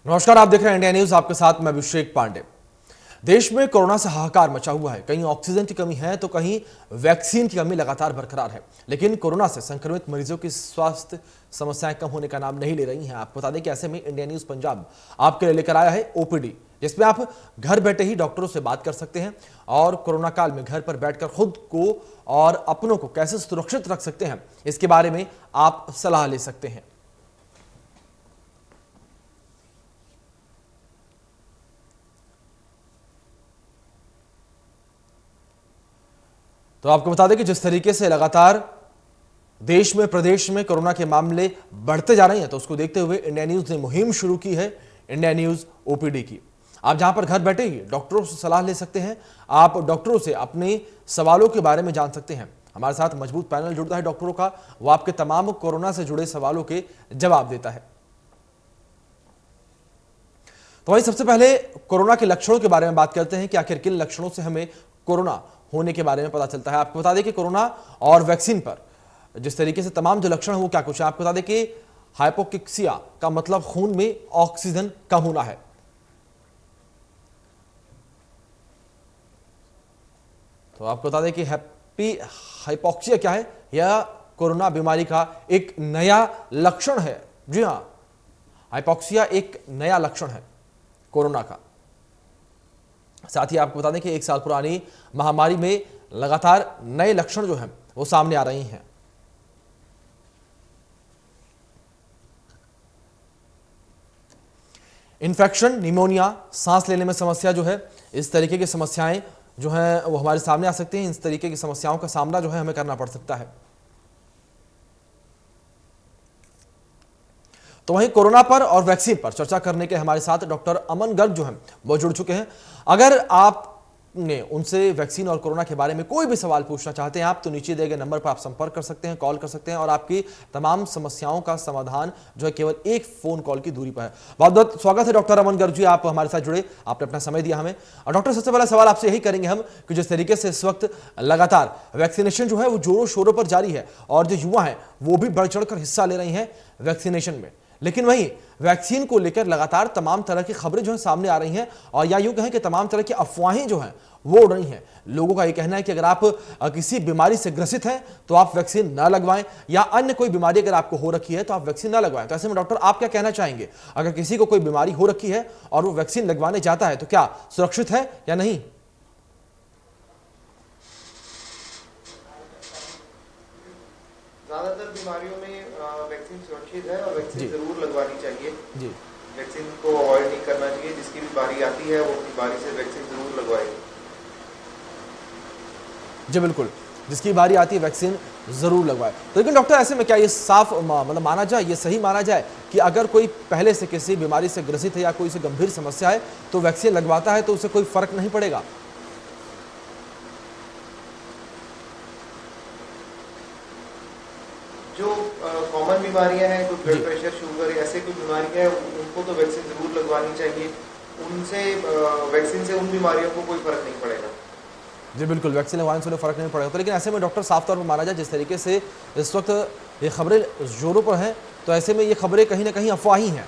नमस्कार, आप देख रहे हैं इंडिया न्यूज। आपके साथ मैं अभिषेक पांडे। देश में कोरोना से हाहाकार मचा हुआ है। कहीं ऑक्सीजन की कमी है तो कहीं वैक्सीन की कमी लगातार बरकरार है। लेकिन कोरोना से संक्रमित मरीजों की स्वास्थ्य समस्याएं कम होने का नाम नहीं ले रही हैं। आपको बता दें कि ऐसे में इंडिया न्यूज पंजाब आपके लिए लेकर आया है ओपीडी, जिसमें आप घर बैठे ही डॉक्टरों से बात कर सकते हैं और कोरोना काल में घर पर बैठकर खुद को और अपनों को कैसे सुरक्षित रख सकते हैं, इसके बारे में आप सलाह ले सकते हैं। तो आपको बता दें कि जिस तरीके से लगातार देश में, प्रदेश में कोरोना के मामले बढ़ते जा रहे हैं, तो उसको देखते हुए इंडिया न्यूज ने मुहिम शुरू की है, इंडिया न्यूज ओपीडी की। आप जहां पर घर बैठे ही डॉक्टरों से सलाह ले सकते हैं, आप डॉक्टरों से अपने सवालों के बारे में जान सकते हैं। हमारे साथ मजबूत पैनल जुड़ता है डॉक्टरों का, वो आपके तमाम कोरोना से जुड़े सवालों के जवाब देता है। तो वही सबसे पहले कोरोना के लक्षणों के बारे में बात करते हैं कि आखिर किन लक्षणों से हमें कोरोना होने के बारे में पता चलता है। आपको बता दें कि कोरोना और वैक्सीन पर जिस तरीके से तमाम जो लक्षण है वो क्या कुछ है। आपको बता दें कि हाइपोक्सिया का मतलब खून में ऑक्सीजन कम होना है। तो आपको बता दें कि हाइपोक्सिया क्या है, यह कोरोना बीमारी का एक नया लक्षण है। जी हां, हाइपोक्सिया एक नया लक्षण है कोरोना का। साथ ही आपको बता दें कि 1 साल पुरानी महामारी में लगातार नए लक्षण जो हैं वो सामने आ रही हैं। इन्फेक्शन, निमोनिया, सांस लेने में समस्या जो है, इस तरीके की समस्याएं जो हैं वो हमारे सामने आ सकती हैं। इस तरीके की समस्याओं का सामना जो है हमें करना पड़ सकता है। तो वहीं कोरोना पर और वैक्सीन पर चर्चा करने के हमारे साथ डॉक्टर अमन गर्ग जो हैं वो जुड़ चुके हैं। अगर आपने उनसे वैक्सीन और कोरोना के बारे में कोई भी सवाल पूछना चाहते हैं आप, तो नीचे दिए गए नंबर पर आप संपर्क कर सकते हैं, कॉल कर सकते हैं और आपकी तमाम समस्याओं का समाधान जो है केवल एक फोन कॉल की दूरी पर है। बहुत बहुत स्वागत है डॉक्टर अमन गर्ग जी, आप हमारे साथ जुड़े, आपने अपना समय दिया हमें। और डॉक्टर, सबसे पहला सवाल आपसे यही करेंगे हम कि जिस तरीके से इस वक्त लगातार वैक्सीनेशन जो है वो जोरों शोरों पर जारी है और जो युवा हैं वो भी बढ़ चढ़कर हिस्सा ले रही हैं वैक्सीनेशन में, लेकिन वहीं वैक्सीन को लेकर लगातार तमाम तरह की खबरें जो है सामने आ रही हैं और या यूं कहें कि तमाम तरह की अफवाहें जो हैं वो उड़ रही हैं। लोगों का ये कहना है कि अगर आप किसी बीमारी से ग्रसित हैं तो आप वैक्सीन ना लगवाएं, या अन्य कोई बीमारी अगर आपको हो रखी है तो आप वैक्सीन ना लगवाएं। तो ऐसे में डॉक्टर, आप क्या कहना चाहेंगे, अगर किसी को कोई बीमारी हो रखी है और वो वैक्सीन लगवाने जाता है तो क्या सुरक्षित है या नहीं? ज्यादातर बीमारियों में वैक्सीन सुरक्षित है और वैक्सीन जरूर लगवानी चाहिए जी। वैक्सीन को अवॉइड नहीं करना चाहिए। जिसकी भी बारी आती है वो अपनी बारी से वैक्सीन जरूर लगवाए जी। बिल्कुल, जिसकी बारी आती है वैक्सीन जरूर लगवाए। तो लेकिन डॉक्टर, ऐसे में क्या ये साफ मतलब माना जाए, ये सही माना जाए कि अगर कोई पहले से किसी बीमारी से ग्रसित है या कोई से गंभीर समस्या है तो वैक्सीन लगवाता है तो उसे कोई फर्क नहीं पड़ेगा? जो कॉमन बीमारियां हैं, कोई ब्लड प्रेशर, शुगर, ऐसे कोई बीमारियां हैं, उनको तो वैक्सीन जरूर लगवानी चाहिए। उनसे वैक्सीन से उन बीमारियों को कोई फर्क नहीं पड़ेगा जी। बिल्कुल, वैक्सीन लगवाने से फर्क नहीं पड़ेगा। तो लेकिन ऐसे में डॉक्टर, साफ तौर पर माना जाए जिस तरीके से इस वक्त ये खबरें जोरों पर हैं, तो ऐसे में ये खबरें कहीं ना कहीं अफवाह ही हैं।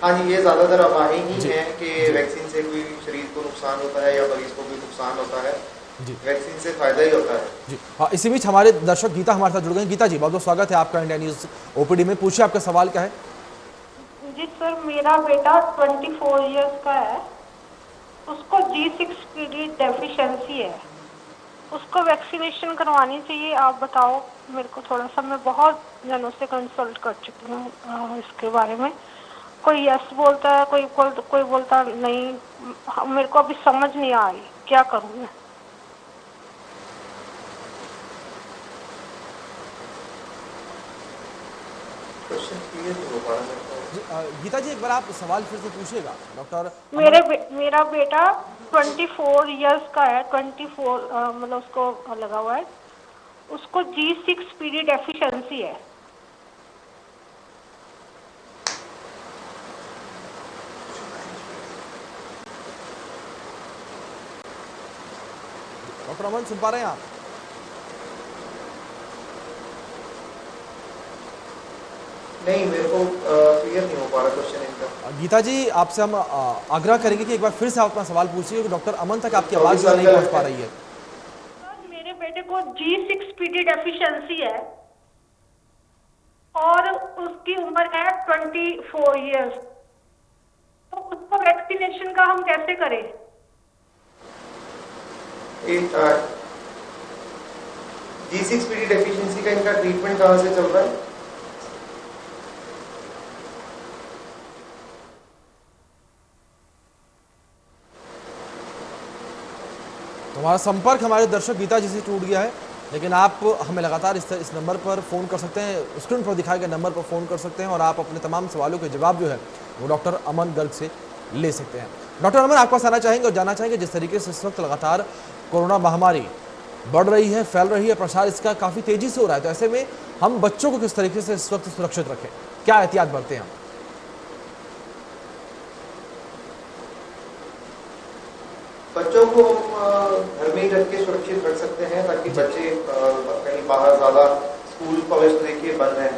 हाँ जी, ये ज्यादातर अफवाहें ही हैं कि वैक्सीन से कोई शरीर को नुकसान होता है या मरीज को भी नुकसान होता है जी। वैक्सीन से फायदा ही होता है जी। हाँ, इसी बीच हमारे दर्शक गीता हमारे साथ जुड़ गए। गीता जी, बहुत बहुत स्वागत है आपका इंडिया न्यूज ओपीडी में। पूछिए, आपका सवाल क्या है? जी सर, मेरा बेटा 24 इयर्स का है, उसको G6PD डेफिशिएंसी है, उसको वैक्सीनेशन करवानी चाहिए। आप बताओ मेरे को थोड़ा सा, मैं बहुत जनों से कंसल्ट कर चुकी हूँ इसके बारे में। कोई यस बोलता है, कोई बोलता नहीं। मेरे को अभी समझ नहीं आ रही क्या करूँ मैं। गीता जी, एक बार आप सवाल फिर से पूछिएगा डॉक्टर। मेरा बेटा 24 इयर्स का है, 24 मतलब उसको लगा हुआ है, उसको G6PD डेफिशिएंसी है। डॉक्टर अमन, सुन पा रहे हैं आप? नहीं, मेरे को क्लियर नहीं हो पा रहा क्वेश्चन इनका। गीता जी, आपसे हम आग्रह करेंगे कि एक बार फिर से आप अपना सवाल पूछिए, क्योंकि डॉक्टर अमन तक आपकी आवाज़ जो है नहीं पहुंच पा रही है। सर मेरे बेटे को G6PD डेफिशिएंसी है और उसकी उम्र है 24 इयर्स, तो उसको वैक्सीनेशन का हम कैसे करें? G6PD डेफिशिएंसी का इनका ट्रीटमेंट कहाँ से चल रहा है? हमारा संपर्क हमारे दर्शक गीता जी से टूट गया है, लेकिन आप हमें लगातार इस नंबर पर फ़ोन कर सकते हैं, स्क्रीन पर दिखाए गए नंबर पर फ़ोन कर सकते हैं और आप अपने तमाम सवालों के जवाब जो है वो डॉक्टर अमन गर्ग से ले सकते हैं। डॉक्टर अमन, आपको आना चाहेंगे और जानना चाहेंगे, जिस तरीके से इस वक्त लगातार कोरोना महामारी बढ़ रही है, फैल रही है, प्रसार इसका काफ़ी तेज़ी से हो रहा है, तो ऐसे में हम बच्चों को किस तरीके से इस वक्त सुरक्षित रखें, क्या एहतियात बरतें हम? बच्चों को हम घर में ही रख के सुरक्षित रख सकते हैं, ताकि बच्चे कहीं बाहर ज़्यादा, स्कूल कॉलेज तो देखिए बंद है,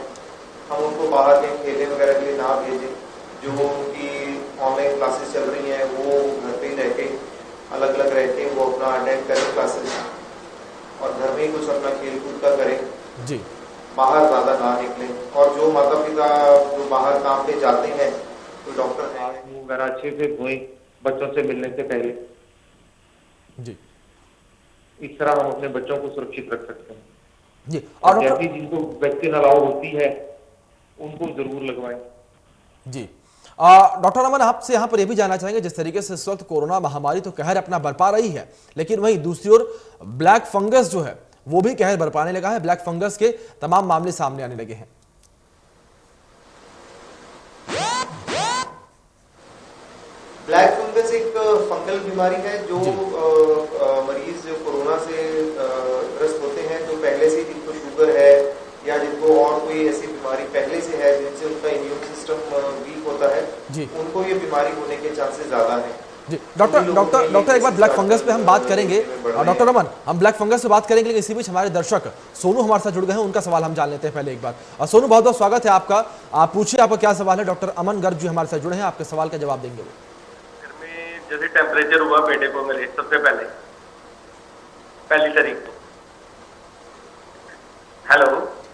हम उनको बाहर कहीं खेलने वगैरह के लिए ना भेजें। जो उनकी ऑनलाइन क्लासेस चल रही हैं वो घर पे ही रह के, अलग अलग रह के वो अपना अटेंड करें क्लासेस, और घर में ही कुछ अपना खेल कूद का करें जी, बाहर ज़्यादा ना निकलें। और जो माता पिता जो बाहर काम पे जाते हैं, तो डॉक्टर हैं, मुंह वगैरह अच्छे से धोएं बच्चों से मिलने से पहले। जी, इस तरह हम अपने बच्चों को सुरक्षित रख सकते हैं। जी। और जैसी जिनको वैक्सीन अलाउ होती है उनको जरूर लगवाएं। जी, डॉक्टर अमन, आपसे यहाँ पर यह भी जानना चाहेंगे, जिस तरीके से इस वक्त कोरोना महामारी तो कहर अपना बरपा रही है, लेकिन वहीं दूसरी ओर ब्लैक फंगस जो है वो भी कहर बरपाने लगा है, ब्लैक फंगस के तमाम मामले सामने आने लगे हैं। ब्लैक फंगस एक फंगल बीमारी है जो मरीज जो कोरोना से ग्रस्त होते हैं, जो पहले से जिनको शुगर है या जिनको और कोई ऐसी बीमारी पहले से है जिनसे उनका इम्यून सिस्टम वीक होता है, उनको ये बीमारी होने के चांसेस ज्यादा हैं। जी, डॉक्टर एक बार ब्लैक फंगस पे हम बात करेंगे, और डॉक्टर अमन, हम ब्लैक फंगस पे बात करेंगे, लेकिन इसी बीच हमारे दर्शक सोनू हमारे साथ जुड़ गए हैं, उनका सवाल हम जान लेते हैं पहले एक बार। और सोनू, बहुत बहुत स्वागत है आपका, आप पूछिए, आपका क्या सवाल है। डॉक्टर अमन गर्ग जी हमारे साथ जुड़े हैं, आपके सवाल का जवाब देंगे वो। जैसे टेम्परेचर हुआ बेटे को मेरे सबसे पहली तारीख को। हेलो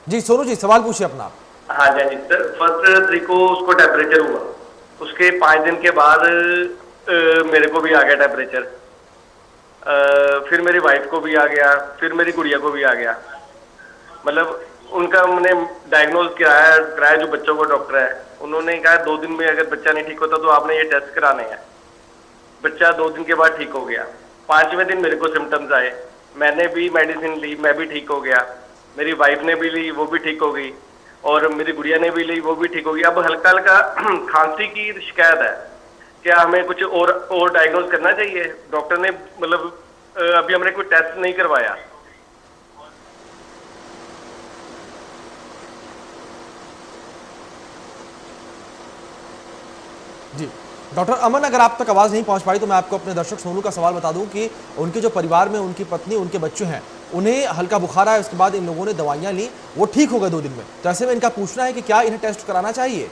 जी सोनू जी, सवाल पूछिए अपना। हाँ जी सर, 1 तारीख को उसको टेम्परेचर हुआ, उसके 5 दिन के बाद मेरे को भी आ गया टेम्परेचर, फिर मेरी वाइफ को भी आ गया, फिर मेरी गुड़िया को भी आ गया। मतलब उनका मैंने डायग्नोज कराया जो बच्चों को डॉक्टर है, उन्होंने कहा 2 दिन में अगर बच्चा नहीं ठीक होता तो आपने ये टेस्ट कराने हैं। बच्चा 2 दिन के बाद ठीक हो गया, 5वें दिन मेरे को सिम्टम्स आए, मैंने भी मेडिसिन ली, मैं भी ठीक हो गया, मेरी वाइफ ने भी ली, वो भी ठीक हो गई, और मेरी गुड़िया ने भी ली, वो भी ठीक हो गई। अब हल्का हल्का खांसी की शिकायत है, क्या हमें कुछ और डायग्नोज करना चाहिए? डॉक्टर ने मतलब अभी हमने कोई टेस्ट नहीं करवाया। जी, डॉक्टर अमन, अगर आप तक आवाज़ नहीं पहुंच पाई तो मैं आपको अपने दर्शक सोनू का सवाल बता दूं कि उनके जो परिवार में उनकी पत्नी, उनके बच्चे हैं, उन्हें हल्का बुखार आया, उसके बाद इन लोगों ने दवाइयां ली, वो ठीक हो गए 2 दिन में। तो ऐसे में इनका पूछना है कि क्या इन्हें टेस्ट कराना चाहिए?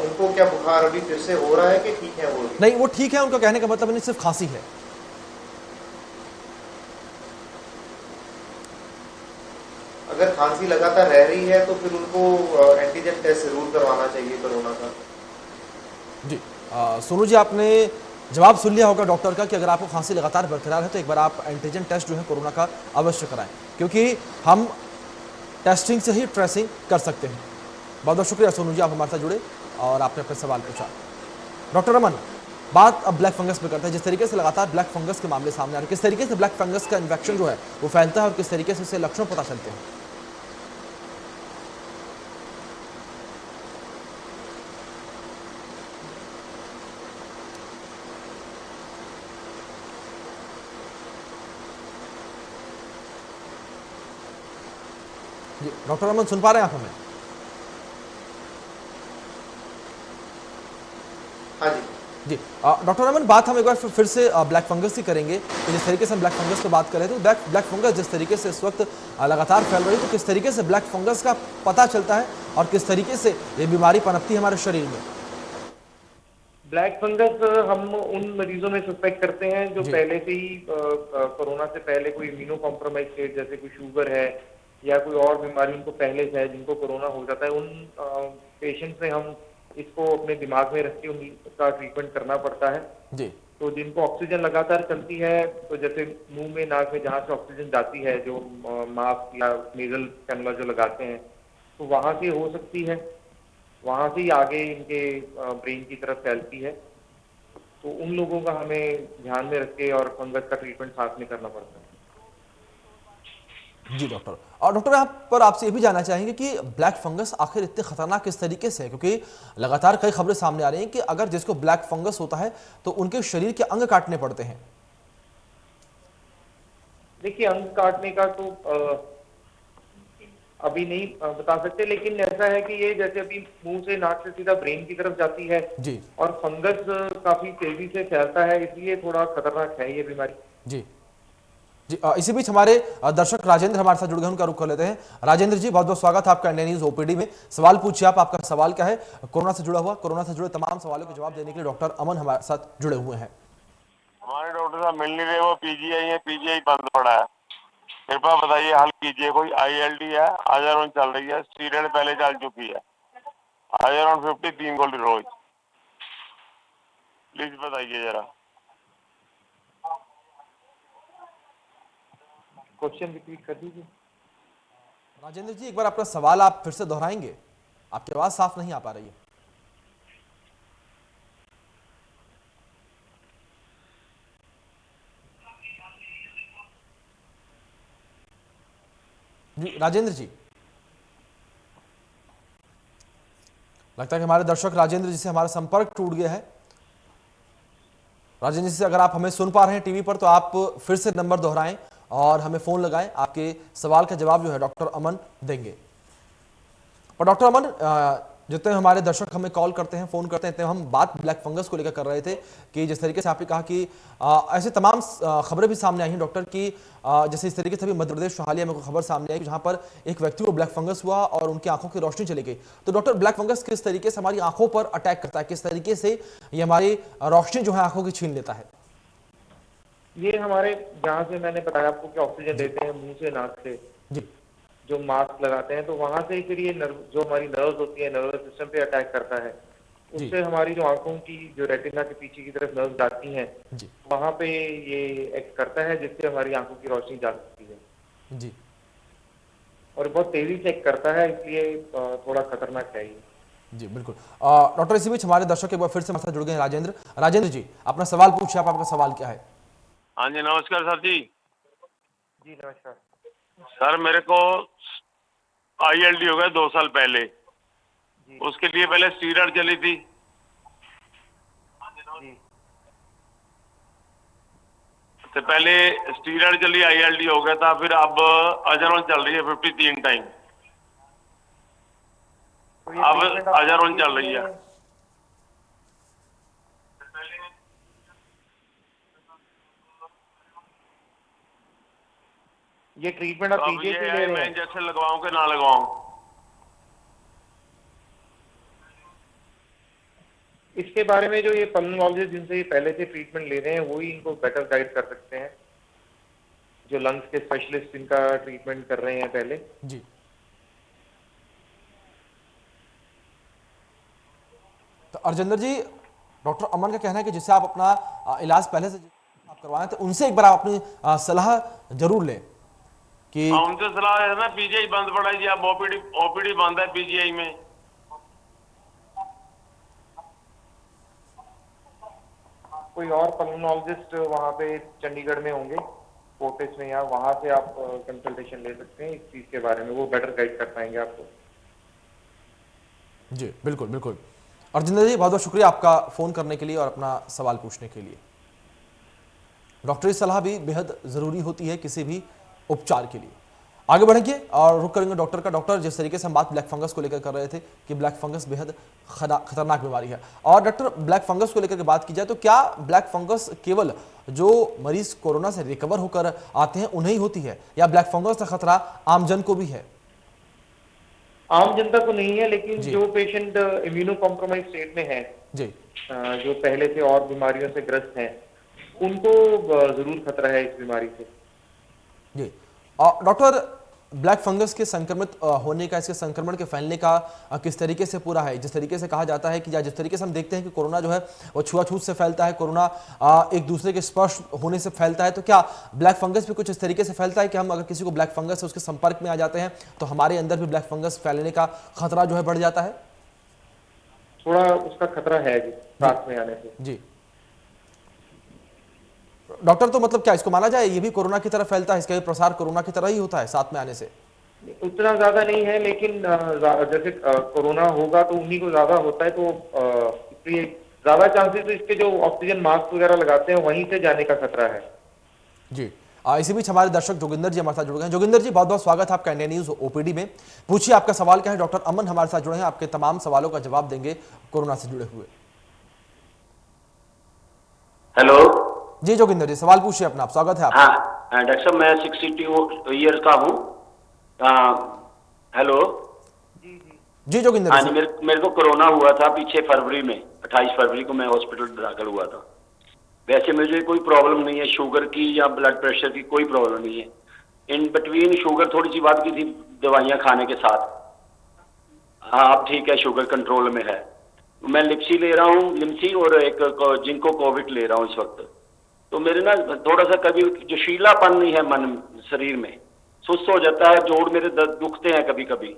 उनको क्या बुखार अभी फिर से हो रहा है कि ठीक है वो? नहीं, वो ठीक है, उनका कहने का मतलब इन्हें सिर्फ खांसी है। अगर खांसी लगातार रह रही है तो फिर उनको एंटीजन टेस्ट जरूर करवाना चाहिए कोरोना का। जी, सोनू जी, आपने जवाब सुन लिया होगा डॉक्टर का कि अगर आपको खांसी लगातार बरकरार है तो एक बार आप एंटीजन टेस्ट जो है कोरोना का अवश्य कराएं, क्योंकि हम टेस्टिंग से ही ट्रेसिंग कर सकते हैं। बहुत बहुत शुक्रिया सोनू जी, आप हमारे साथ जुड़े और आपने अपने सवाल पूछा। डॉक्टर अमन, बात अब ब्लैक फंगस पे करते हैं। जिस तरीके से लगातार ब्लैक फंगस के मामले सामने आ रहे हैं, किस तरीके से ब्लैक फंगस का इन्फेक्शन जो है वो फैलता है और किस तरीके से उससे लक्षण पता चलते हैं? जी, डॉक्टर अमन, सुन पा रहे हैं आप हमें? हाँ जी। जी डॉक्टर अमन, बात हम एक बार फिर से ब्लैक फंगस की करेंगे। तो जिस तरीके से हम ब्लैक फंगस पर बात करें तो ब्लैक फंगस जिस तरीके से इस वक्त लगातार फैल रही है, तो किस तरीके से ब्लैक फंगस का पता चलता है और किस तरीके से ये बीमारी पनपती है हमारे शरीर में? ब्लैक फंगस हम उन मरीजों में सस्पेक्ट करते हैं जो जी। पहले से ही कोरोना से पहले कोई इम्यूनो कॉम्प्रोमाइज स्टेट, जैसे कोई शुगर है या कोई और बीमारी उनको पहले से है, जिनको कोरोना हो जाता है, उन पेशेंट्स में हम इसको अपने दिमाग में रख के उनका ट्रीटमेंट करना पड़ता है। जी तो जिनको ऑक्सीजन लगातार चलती है, तो जैसे मुंह में, नाक में जहाँ से ऑक्सीजन जाती है, जो मास्क या नेजल कैनुला जो लगाते हैं, तो वहां से हो सकती है, वहां से ही आगे इनके ब्रेन की तरफ फैलती है। तो उन लोगों का हमें ध्यान में रख के और फंगस का ट्रीटमेंट साथ में करना पड़ता है। जी डॉक्टर, और डॉक्टर यहाँ पर आपसे ये भी जानना चाहेंगे कि ब्लैक फंगस आखिर इतने खतरनाक किस तरीके से है, क्योंकि लगातार कई खबरें सामने आ रही हैं कि अगर जिसको ब्लैक फंगस होता है तो उनके शरीर के अंग काटने पड़ते हैं। देखिए, अंग काटने का तो अभी नहीं बता सकते, लेकिन ऐसा है कि ये जैसे अभी मुंह से, नाक से सीधा ब्रेन की तरफ जाती है जी और फंगस काफी तेजी से फैलता है, इसलिए थोड़ा खतरनाक है ये बीमारी। जी जी इसी बीच हमारे दर्शक राजेंद्र हमारे साथ जुड़ गए, उनका रुख कर लेते हैं। राजेंद्र जी, बहुत बहुत स्वागत है आपका इंडिया न्यूज ओपीडी में। सवाल पूछिए आप, आपका सवाल क्या है? कोरोना से जुड़ा हुआ, कोरोना से जुड़े तमाम सवालों के जवाब देने के लिए डॉक्टर अमन हमारे साथ जुड़े हुए हैं। हमारे डॉक्टर साहब मिल नहीं रहे, वो पीजीआई है, पीजीआई बंद पड़ा है। कृपया बताइए, हल कीजिए। कोई ILD है, आयरन चल रही है, स्टीरॉयड पहले चल चुकी है, आयरन 50 3 गोली रोज। प्लीज बताइए जरा। क्वेश्चन रिपीट कर दीजिए। राजेंद्र जी, एक बार आपका सवाल आप फिर से दोहराएंगे? आपकी आवाज साफ नहीं आ पा रही है। जी राजेंद्र जी, लगता है कि हमारे दर्शक राजेंद्र जी से हमारा संपर्क टूट गया है। राजेंद्र जी से अगर आप हमें सुन पा रहे हैं टीवी पर, तो आप फिर से नंबर दोहराएं और हमें फोन लगाएं। आपके सवाल का जवाब जो है डॉक्टर अमन देंगे। और डॉक्टर अमन, जितने हमारे दर्शक हमें कॉल करते हैं, फोन करते हैं, इतने हम बात ब्लैक फंगस को लेकर कर रहे थे कि जिस तरीके से आपने कहा कि ऐसे तमाम खबरें भी सामने आई हैं डॉक्टर की, जैसे इस तरीके से भी मध्य प्रदेश हालिया में कोई खबर सामने आई जहां पर एक व्यक्ति को ब्लैक फंगस हुआ और उनकी आंखों की रोशनी चली गई। तो डॉक्टर, ब्लैक फंगस किस तरीके से हमारी आंखों पर अटैक करता है, किस तरीके से ये हमारी रोशनी जो है आंखों की छीन लेता है? ये हमारे, जहाँ से मैंने बताया आपको कि ऑक्सीजन लेते हैं मुंह से, नाक से, जी जो मास्क लगाते हैं, तो वहां से फिर ये नर्व, जो हमारी नर्व्स होती है, नर्वस सिस्टम पे अटैक करता है। उससे हमारी जो आंखों की, जो रेटिना के पीछे की तरफ नर्व्स जाती हैं, जी वहां पे ये एक्ट करता है, जिससे हमारी आंखों की रोशनी जा सकती है। जी और बहुत तेजी से एक्ट करता है, इसलिए थोड़ा खतरनाक है ये। जी बिल्कुल। डॉक्टर, इसी बीच हमारे दर्शक एक बार फिर से हमारे साथ जुड़ गए हैं राजेंद्र। राजेंद्र जी, अपना सवाल पूछिए। आप, आपका सवाल क्या है? हाँ जी, नमस्कार सर जी। जी नमस्कार। सर, मेरे को ILD हो गया 2 साल पहले। उसके लिए पहले स्टीरॉयड चली थी, जी तो पहले स्टीरॉयड चली, ILD हो गया था, फिर अब अजरवन चल रही है 53 टाइम। तो ये अब treatment आप अजरवन चल रही है। ये ट्रीटमेंट आप तो अब पीजीआई ये से ले है, रहे मैं हैं? इंजेक्शन लगवाऊं कि ना लगवाऊं? इसके बारे में जो ये पल्मोनोलॉजिस्ट जिनसे ये पहले से ट्रीटमेंट ले रहे हैं, वही इनको बेटर गाइड कर सकते हैं, जो लंग्स के स्पेशलिस्ट इनका ट्रीटमेंट कर रहे हैं पहले। जी तो अर्जेंद्र जी, डॉक्टर अमन का कहना है कि जिससे आप अपना इलाज पहले से आप करवाएं, तो उनसे एक बार आप अपनी सलाह जरूर लें कि उनसे सलाह है ना, पीजीआई बंद पड़ा है जी, अब ओपीडी बंद है पीजीआई में। कोई और पल्मोनोलॉजिस्ट वहाँ पे चंडीगढ़ में होंगे, फोर्टिस में, या वहाँ से आप कंसल्टेशन ले सकते हैं इस चीज के बारे में, वो बेटर गाइड कर पाएंगे आपको। जी बिल्कुल बिल्कुल। अर्जेंद्र जी, बहुत बहुत शुक्रिया आपका फोन करने के लिए और अपना सवाल पूछने के लिए। डॉक्टरी सलाह भी बेहद जरूरी होती है किसी भी उपचार के लिए। आगे बढ़ेंगे और रुक करेंगे डॉक्टर का। डॉक्टर, जिस तरीके से हम बात ब्लैक फंगस को लेकर कर रहे थे कि ब्लैक फंगस बेहद खतरनाक बीमारी है, और डॉक्टर ब्लैक फंगस को लेकर के बात की जाए तो क्या ब्लैक फंगस केवल जो मरीज कोरोना से रिकवर होकर आते हैं उन्हें ही होती है, या ब्लैक फंगस का खतरा आमजन को भी है? आम जनता को नहीं है, लेकिन जी। जो पेशेंट इम्यूनो कॉम्प्रोमाइज स्टेट में है, जी जो पहले से और बीमारियों से ग्रस्त हैं, उनको जरूर खतरा है इस बीमारी से। जी डॉक्टर, ब्लैक फंगस के संक्रमित होने का, इसके संक्रमण के फैलने का किस तरीके से पूरा है? जिस तरीके से कहा जाता है कि या जिस तरीके से हम देखते हैं कि कोरोना जो है वो छुआछूत से फैलता है, कोरोना एक दूसरे के स्पर्श होने से फैलता है, तो क्या ब्लैक फंगस भी कुछ इस तरीके से फैलता है कि हम अगर किसी को ब्लैक फंगस है उसके संपर्क में आ जाते हैं तो हमारे अंदर भी ब्लैक फंगस फैलने का खतरा जो है बढ़ जाता है? थोड़ा उसका खतरा है जी, साथ में आने से। जी डॉक्टर, तो मतलब क्या इसको माना जाए ये भी कोरोना की तरह फैलता है, इसका भी प्रसार कोरोना की तरह ही होता है साथ में आने से? उतना ज्यादा नहीं है, लेकिन जैसे कोरोना होगा तो उन्हीं को ज्यादा होता है, तो इसलिए ज्यादा चांसेस तो इसके जो ऑक्सीजन मास्क वगैरह लगाते हैं वहीं से जाने का खतरा है। जी इसी बीच हमारे दर्शक जोगिंदर जी हमारे साथ जुड़ गए हैं। जोगिंदर जी, बहुत बहुत स्वागत है आपका इंडिया न्यूज ओपीडी में। पूछिए आपका सवाल क्या है। डॉक्टर अमन हमारे साथ जुड़े हैं, आपके तमाम सवालों का जवाब देंगे कोरोना से जुड़े हुए। हेलो जी जोगिंदर जी, सवाल पूछिए अपना, आप स्वागत है आपका। हाँ डॉक्टर साहब, मैं 62 ईयर्स का हूँ। हेलो जी जोगिंदर हाँ जी, जी, मेरे को कोरोना हुआ था पीछे फरवरी में, 28 फरवरी को मैं हॉस्पिटल दाखिल हुआ था। वैसे मुझे कोई प्रॉब्लम नहीं है, शुगर की या ब्लड प्रेशर की कोई प्रॉब्लम नहीं है। इन बिटवीन शुगर थोड़ी सी बढ़ गई थी दवाइयाँ खाने के साथ। हाँ अब ठीक है, शुगर कंट्रोल में है। मैं लिप्सी ले रहा हूँ, लिम्सी, और एक जिंको कोविड ले रहा हूँ इस वक्त। तो मेरे ना थोड़ा सा कभी जोशीलापन नहीं है मन शरीर में, सुस्त हो जाता है, जोड़ मेरे दुखते हैं कभी कभी,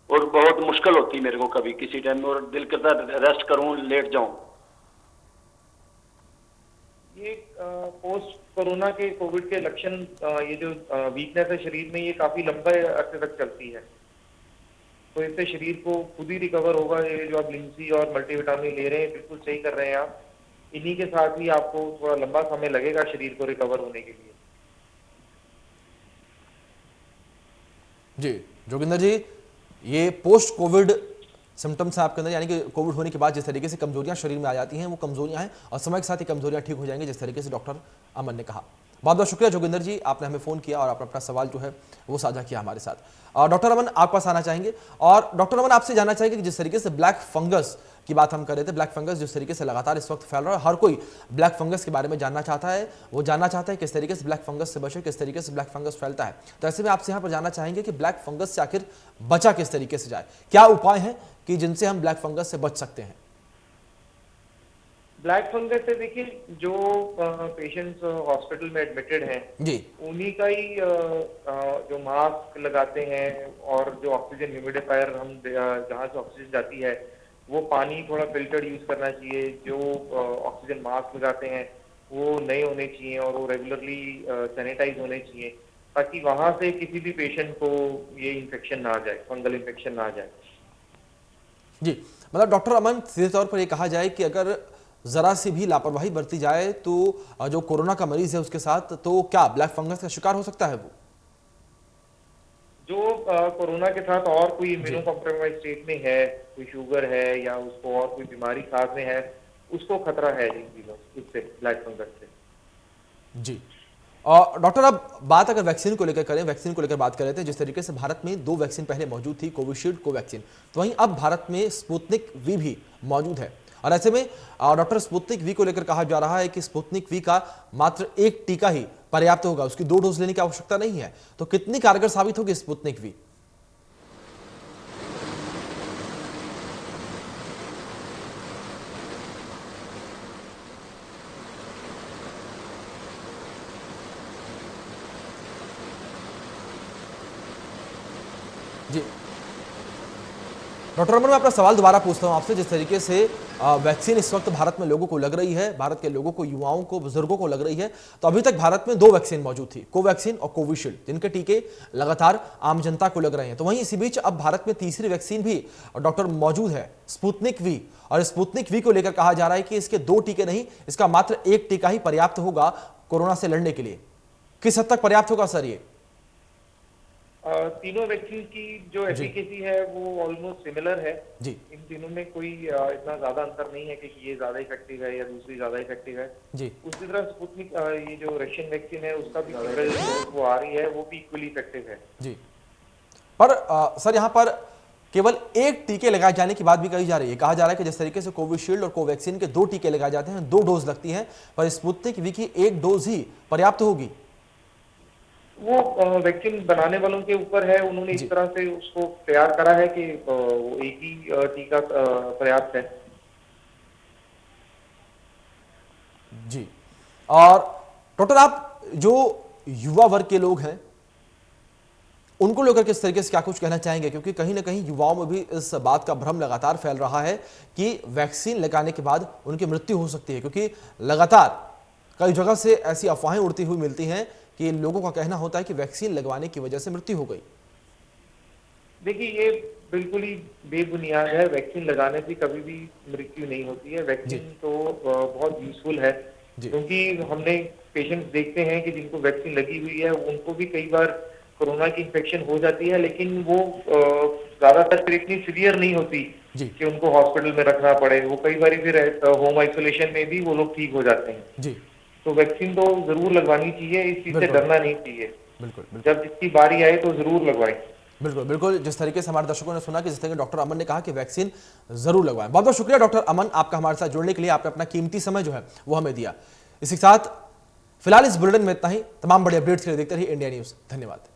और बहुत मुश्किल होती है मेरे को कभी किसी टाइम, और दिल करता रेस्ट करूं, लेट जाऊं। ये पोस्ट कोरोना के कोविड के लक्षण, ये जो वीकनेस है शरीर में, ये काफी लंबे अरसे तक चलती है, तो इससे शरीर को खुद ही रिकवर होगा। ये जो आप लिम्सी और मल्टीविटामिन ले रहे हैं, बिल्कुल सही कर रहे हैं आप। इन्हीं के साथ ही आपको थोड़ा लंबा समय लगेगा शरीर को रिकवर होने के लिए। जी जोगिंदर जी, ये पोस्ट कोविड सिम्टम्स हैं आपके अंदर, यानी कि कोविड होने के बाद जिस तरीके से कमजोरियां शरीर में आ जाती हैं वो कमजोरियां हैं, और समय के साथ ही कमजोरियां ठीक हो जाएंगी, जिस तरीके से डॉक्टर अमन ने कहा। बहुत बहुत शुक्रिया जोगिंदर जी, आपने हमें फ़ोन किया और आपने अपना सवाल जो है वो साझा किया हमारे साथ। और डॉक्टर अमन आपके पास आना चाहेंगे, और डॉक्टर अमन आपसे जानना चाहेंगे कि जिस तरीके से ब्लैक फंगस की बात हम कर रहे थे, ब्लैक फंगस जिस तरीके से लगातार इस वक्त फैल रहा है, हर कोई ब्लैक फंगस के बारे में जानना चाहता है, वो जानना चाहता है किस तरीके से ब्लैक फंगस से बचे, किस तरीके से ब्लैक फंगस फैलता है। तो ऐसे में आपसे यहाँ पर जानना चाहेंगे कि ब्लैक फंगस से आखिर बचा किस तरीके से जाए, क्या उपाय हैं कि जिनसे हम ब्लैक फंगस से बच सकते हैं? ब्लैक फंगस से देखिए, जो पेशेंट्स हॉस्पिटल में एडमिटेड हैं जी उन्हीं का ही जो मास्क लगाते हैं, और जो ऑक्सीजन ह्यूमिडिफायर हम जहाँ से ऑक्सीजन जाती है वो पानी थोड़ा फिल्टर्ड यूज करना चाहिए। जो ऑक्सीजन मास्क लगाते हैं वो नए होने चाहिए, और वो रेगुलरली सैनिटाइज होने चाहिए, ताकि वहां से किसी भी पेशेंट को ये इन्फेक्शन ना आ जाए, फंगल इन्फेक्शन ना आ जाए। जी मतलब डॉक्टर अमन, सीधे तौर पर ये कहा जाए कि अगर जरा सी भी लापरवाही बरती जाए तो जो कोरोना का मरीज है उसके साथ, तो क्या ब्लैक फंगस का शिकार हो सकता है वो? जो कोरोना के साथ और कोई इम्यूनो कॉम्प्रोमाइज स्टेट में है, कोई शुगर है या उसको और कोई बीमारी साथ में है, उसको खतरा है इन चीजों इससे, ब्लैक फंगस से। जी और डॉक्टर, अब बात अगर वैक्सीन को लेकर करें, वैक्सीन को लेकर बात कर रहे थे, जिस तरीके से भारत में 2 वैक्सीन पहले मौजूद थी, कोविशील्ड, कोवैक्सीन, तो वहीं अब भारत में स्पुतनिक वी भी मौजूद है। और ऐसे में डॉक्टर, स्पुतनिक वी को लेकर कहा जा रहा है कि स्पुतनिक वी का मात्र एक टीका ही पर्याप्त होगा, उसकी 2 डोज लेने की आवश्यकता नहीं है। तो कितनी कारगर साबित होगी स्पुतनिक वी? जी डॉक्टर अमन, मैं अपना सवाल दोबारा पूछता हूं आपसे। जिस तरीके से वैक्सीन इस वक्त भारत में लोगों को लग रही है, भारत के लोगों को, युवाओं को, बुजुर्गों को लग रही है, तो अभी तक भारत में 2 वैक्सीन मौजूद थी, कोवैक्सीन और कोविशील्ड, जिनके टीके लगातार आम जनता को लग रहे हैं। तो वहीं इसी बीच अब भारत में तीसरी वैक्सीन भी डॉक्टर मौजूद है, स्पुतनिक वी, और स्पुतनिक वी को लेकर कहा जा रहा है कि इसके 2 टीके नहीं, इसका मात्र एक टीका ही पर्याप्त होगा कोरोना से लड़ने के लिए। किस हद तक पर्याप्त होगा सर ये? तीनों वैक्सीन की जो जी। एफिकेसी है वो ऑलमोस्ट सिमिलर है। जी इन तीनों में कोई इतना ज्यादा अंतर नहीं है कि ये ज्यादा इफेक्टिव है या दूसरी ज्यादा इफेक्टिव है। जी उसी तरह स्पुतनिक ये जो रशियन वैक्सीन है उसका भी सिंगल डोज वो आ रही है, वो भी इक्वली इफेक्टिव है। जी। पर सर यहाँ पर केवल एक टीके लगाए जाने की बात भी कही जा रही है। कहा जा रहा है कि जिस तरीके से कोविशील्ड और कोवैक्सीन के 2 टीके लगाए जाते हैं, 2 डोज लगती हैं, पर स्पुतनिक वी की 1 डोज ही पर्याप्त होगी। वो वैक्सीन बनाने वालों के ऊपर है, उन्होंने जी। इस तरह से उसको तैयार करा है कि वो एक ही टीका पर्याप्त है। जी। और डॉक्टर, आप जो युवा वर्ग के लोग हैं उनको लेकर किस तरीके से क्या कुछ कहना चाहेंगे, क्योंकि कहीं ना कहीं युवाओं में भी इस बात का भ्रम लगातार फैल रहा है कि वैक्सीन लगाने के बाद उनकी मृत्यु हो सकती है, क्योंकि लगातार कई जगह से ऐसी अफवाहें उड़ती हुई मिलती हैं कि लोगों का कहना होता है कि वैक्सीन लगवाने की वजह से मृत्यु हो गई। देखिए, ये बिल्कुल ही बेबुनियाद है। वैक्सीन लगाने से कभी भी मृत्यु नहीं होती है। वैक्सीन तो बहुत यूजफुल है, जी। क्योंकि हमने पेशेंट्स देखते हैं कि जिनको वैक्सीन लगी हुई है उनको भी कई बार कोरोना की इन्फेक्शन हो जाती है, लेकिन वो ज्यादातर फिर इतनी सीवियर नहीं होती जी। कि उनको हॉस्पिटल में रखना पड़े। वो कई बार फिर होम आइसोलेशन में भी वो लोग ठीक हो जाते हैं। जी तो वैक्सीन तो जरूर लगवानी चाहिए, इस चीज से बिल्कुल। डरना नहीं चाहिए। बिल्कुल बिल्कुल जब जिसकी बारी आए तो जरूर लगवाएं। बिल्कुल बिल्कुल। जिस तरीके से हमारे दर्शकों ने सुना कि जिस तरीके डॉक्टर अमन ने कहा कि वैक्सीन जरूर लगवाएं। बहुत बहुत शुक्रिया डॉक्टर अमन, आपका हमारे साथ जुड़ने के लिए। आपने अपना कीमती समय जो है वो हमें दिया। इसी के साथ फिलहाल इस बुलेटिन में इतना ही। तमाम बड़े अपडेट्स के लिए देखते रहिए इंडिया न्यूज। धन्यवाद।